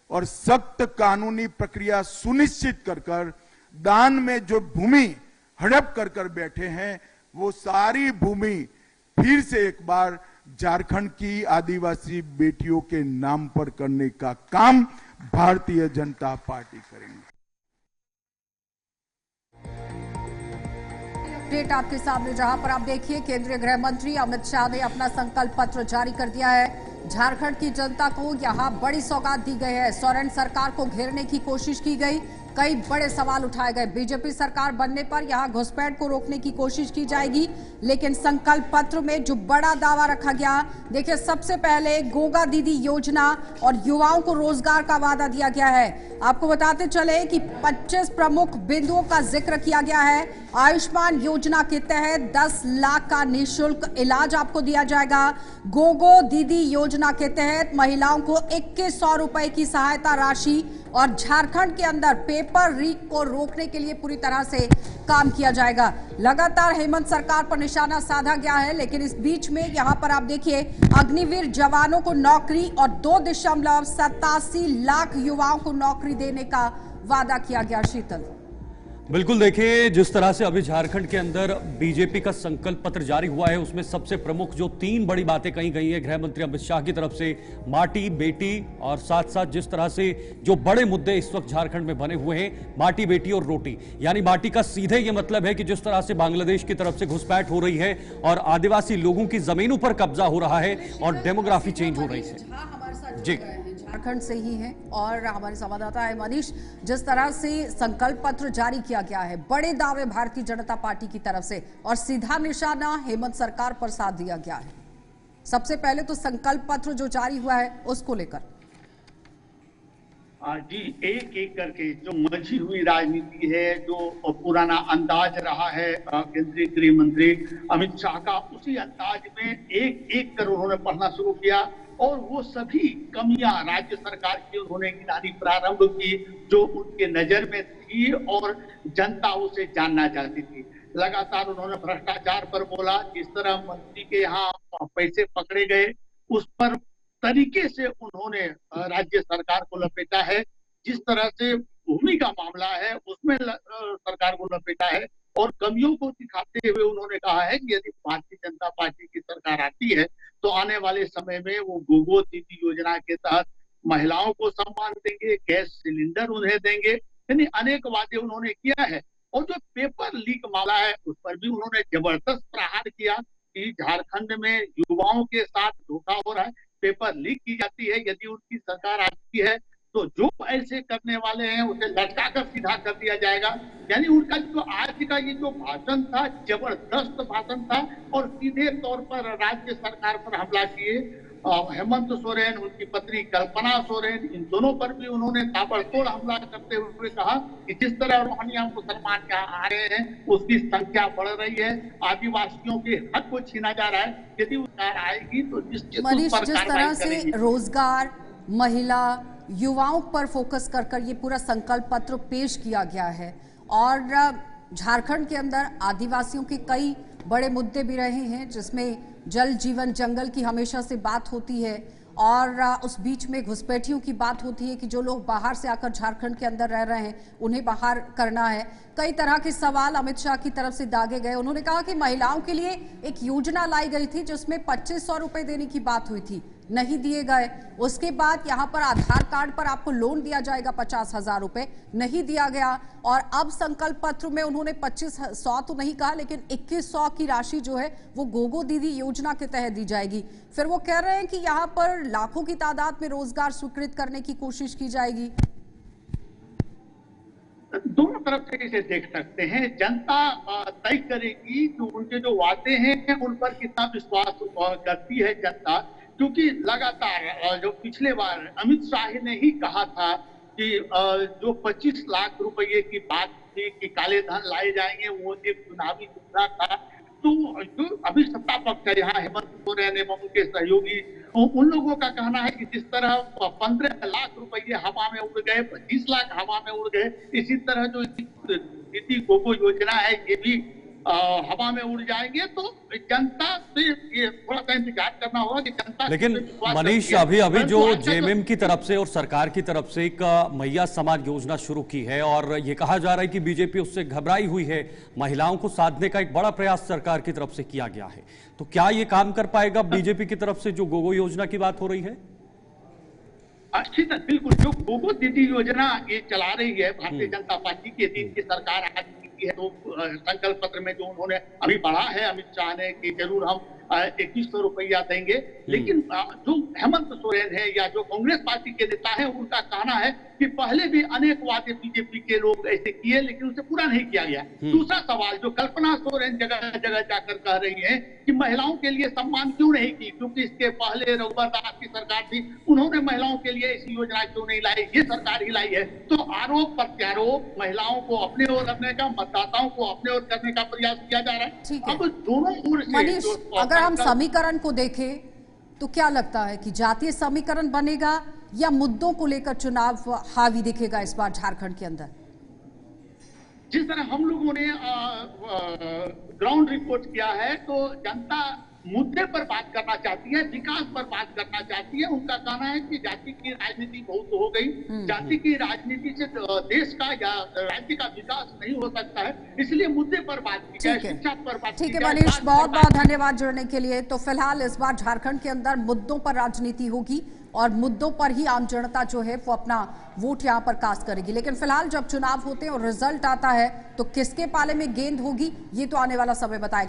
और सख्त कानूनी प्रक्रिया सुनिश्चित कर दान में जो भूमि हड़प कर बैठे हैं, वो सारी भूमि फिर से एक बार झारखंड की आदिवासी बेटियों के नाम पर करने का काम भारतीय जनता पार्टी करेंगे। अपडेट आपके सामने, जहां पर आप देखिए केंद्रीय गृह मंत्री अमित शाह ने अपना संकल्प पत्र जारी कर दिया है। झारखंड की जनता को यहां बड़ी सौगात दी गई है। सोरेन सरकार को घेरने की कोशिश की गई, कई बड़े सवाल उठाए गए। बीजेपी सरकार बनने पर यहां घुसपैठ को रोकने की कोशिश की जाएगी, लेकिन संकल्प पत्र में जो बड़ा दावा रखा गया, देखिए सबसे पहले गोगा दीदी योजना और युवाओं को रोजगार का वादा दिया गया है। आपको बताते चले कि 25 प्रमुख बिंदुओं का जिक्र किया गया है। आयुष्मान योजना के तहत 10 लाख का निःशुल्क इलाज आपको दिया जाएगा। गोगो दीदी योजना के तहत महिलाओं को 2100 रुपए की सहायता राशि, और झारखंड के अंदर पेपर लीक को रोकने के लिए पूरी तरह से काम किया जाएगा। लगातार हेमंत सरकार पर निशाना साधा गया है, लेकिन इस बीच में यहां पर आप देखिए अग्निवीर जवानों को नौकरी और 2.87 लाख युवाओं को नौकरी देने का वादा किया गया। शीतल, बिल्कुल, देखिए जिस तरह से अभी झारखंड के अंदर बीजेपी का संकल्प पत्र जारी हुआ है, उसमें सबसे प्रमुख जो 3 बड़ी बातें कही गई है गृह मंत्री अमित शाह की तरफ से, माटी बेटी और साथ साथ जिस तरह से जो बड़े मुद्दे इस वक्त झारखंड में बने हुए हैं, माटी बेटी और रोटी। यानी माटी का सीधे ये मतलब है कि जिस तरह से बांग्लादेश की तरफ से घुसपैठ हो रही है और आदिवासी लोगों की जमीनों पर कब्जा हो रहा है और डेमोग्राफी चेंज हो रही है। जी, झारखंड से ही हैं और हमारे संवाददाता है मनीष। जिस तरह से संकल्प पत्र जारी किया गया है, बड़े दावे भारतीय जनता पार्टी की तरफ से और सीधा निशाना हेमंत सरकार पर साध दिया गया है। सबसे पहले तो संकल्प पत्र जो जारी हुआ है उसको लेकर जी, एक एक करके जो मची हुई राजनीति है, जो पुराना अंदाज रहा है केंद्रीय गृह मंत्री अमित शाह का, उसी अंदाज में एक एक कर उन्होंने पढ़ना शुरू किया और वो सभी कमियां राज्य सरकार की उन्होंने गिनानी प्रारंभ की जो उनके नजर में थी और जनता उसे जानना चाहती थी। लगातार उन्होंने भ्रष्टाचार पर बोला, जिस तरह मंत्री के यहाँ पैसे पकड़े गए उस पर तरीके से उन्होंने राज्य सरकार को लपेटा है। जिस तरह से भूमि का मामला है उसमें सरकार को लपेटा है और कमियों को दिखाते हुए उन्होंने कहा है कि यदि भारतीय जनता पार्टी की सरकार आती है तो आने वाले समय में वो गोगो दीदी योजना के तहत महिलाओं को सम्मान देंगे, गैस सिलेंडर उन्हें देंगे, यानी अनेक वादे उन्होंने किया है। और जो पेपर लीक मामला है उस पर भी उन्होंने जबरदस्त प्रहार किया कि झारखंड में युवाओं के साथ धोखा हो रहा है, पेपर लीक की जाती है। यदि उनकी सरकार आती है तो जो ऐसे करने वाले हैं उसे लटका कर सीधा कर दिया जाएगा। यानी उनका जो आज का ये जो भाषण था, जबरदस्त भाषण था और सीधे तौर पर राज्य सरकार पर हमला किए। हेमंत सोरेन, उनकी पत्नी कल्पना सोरेन, इन दोनों पर भी उन्होंने ताबड़तोड़ हमला करते हुए कहा कि जिस तरह रोहिंग्या मुसलमान यहाँ आ रहे हैं उसकी संख्या बढ़ रही है, आदिवासियों के हक को छीना जा रहा है। यदि सरकार आएगी तो मनीष, जिस तरह से रोजगार, महिला, युवाओं पर फोकस कर ये पूरा संकल्प पत्र पेश किया गया है और झारखंड के अंदर आदिवासियों के कई बड़े मुद्दे भी रहे हैं, जिसमें जल जीवन जंगल की हमेशा से बात होती है और उस बीच में घुसपैठियों की बात होती है कि जो लोग बाहर से आकर झारखंड के अंदर रह रहे हैं उन्हें बाहर करना है। कई तरह के सवाल अमित शाह की तरफ से दागे गए। उन्होंने कहा कि महिलाओं के लिए एक योजना लाई गई थी जिसमें 2500 रुपए देने की बात हुई थी, नहीं दिए गए। उसके बाद यहाँ पर आधार कार्ड पर आपको लोन दिया जाएगा 50,000 रुपए, नहीं दिया गया। और अब संकल्प पत्र में उन्होंने 2500 तो नहीं कहा, लेकिन 2100 की राशि जो है वो गोगो दीदी योजना के तहत दी जाएगी। फिर वो कह रहे हैं कि यहाँ पर लाखों की तादाद में रोजगार स्वीकृत करने की कोशिश की जाएगी। दोनों तरफ से इसे देख सकते हैं। जनता तय करेगी तो उनके जो वादे हैं उन पर कितना विश्वास करती है जनता, क्योंकि लगातार जो पिछले बार अमित शाह ने ही कहा था कि जो 25 लाख रुपए की बात थी कि काले धन लाए जाएंगे, वो एक चुनावी मुद्दा था। तो जो अभी सत्ता पक्ष है यहाँ हेमंत सोरेन एवं उनके सहयोगी, उन लोगों का कहना है कि जिस तरह 15 लाख रुपए हवा में उड़ गए, 25 लाख हवा में उड़ गए, इसी तरह जो दीदी गोगो योजना है ये भी हवा में उड़ जाएंगे, तो जनता से ये थोड़ा सा इंतजार करना होगा कि जनता। लेकिन मनीष, अभी जो जेएमएम की तरफ से और सरकार की तरफ से एक मैया समाज योजना शुरू की है और ये कहा जा रहा है कि बीजेपी उससे घबराई हुई है, महिलाओं को साधने का एक बड़ा प्रयास सरकार की तरफ से किया गया है, तो क्या ये काम कर पाएगा बीजेपी की तरफ से जो गोगो योजना की बात हो रही है? अच्छी तरह बिल्कुल, जो गोगो दीदी योजना ये चला रही है भारतीय जनता पार्टी की, दिन की सरकार आज की है, तो संकल्प पत्र में जो उन्होंने अभी बढ़ा है अमित शाह ने कि जरूर हम 2100 रुपया देंगे, लेकिन जो हेमंत सोरेन है या जो कांग्रेस पार्टी के नेता है, उनका कहना है कि पहले भी अनेक वादे बीजेपी के लोग ऐसे किए लेकिन उसे पूरा नहीं किया गया। दूसरा सवाल जो कल्पना सोरेन जगह जगह जाकर कह रही है कि महिलाओं के लिए सम्मान क्यों नहीं की, क्योंकि इसके पहले रघुवर दास की सरकार थी, उन्होंने महिलाओं के लिए ऐसी योजना क्यों नहीं लाई, ये सरकार ही लाई है। तो आरोप प्रत्यारोप, महिलाओं को अपने ओर करने का, मतदाताओं को अपने ओर करने का प्रयास किया जा रहा है। अब दोनों ओर से मनीष, अगर हम समीकरण को देखें तो क्या लगता है कि जातीय समीकरण बनेगा या मुद्दों को लेकर चुनाव हावी दिखेगा इस बार झारखंड के अंदर? जिस तरह हम लोगों ने ग्राउंड रिपोर्ट किया है, तो जनता मुद्दे पर बात करना चाहती है, विकास पर बात करना चाहती है। उनका कहना है कि जाति की राजनीति बहुत हो गई, जाति की राजनीति से देश का या राज्य का विकास नहीं हो सकता है, इसलिए मुद्दे पर बात की जाए, शिक्षा पर बात की जाए। ठीक है मनीष, बहुत बहुत धन्यवाद जुड़ने के लिए। तो फिलहाल इस बार झारखंड के अंदर मुद्दों पर राजनीति होगी और मुद्दों पर ही आम जनता जो है वो अपना वोट यहाँ पर कास्ट करेगी, लेकिन फिलहाल जब चुनाव होते हैं और रिजल्ट आता है तो किसके पाले में गेंद होगी ये तो आने वाला समय बताएगा।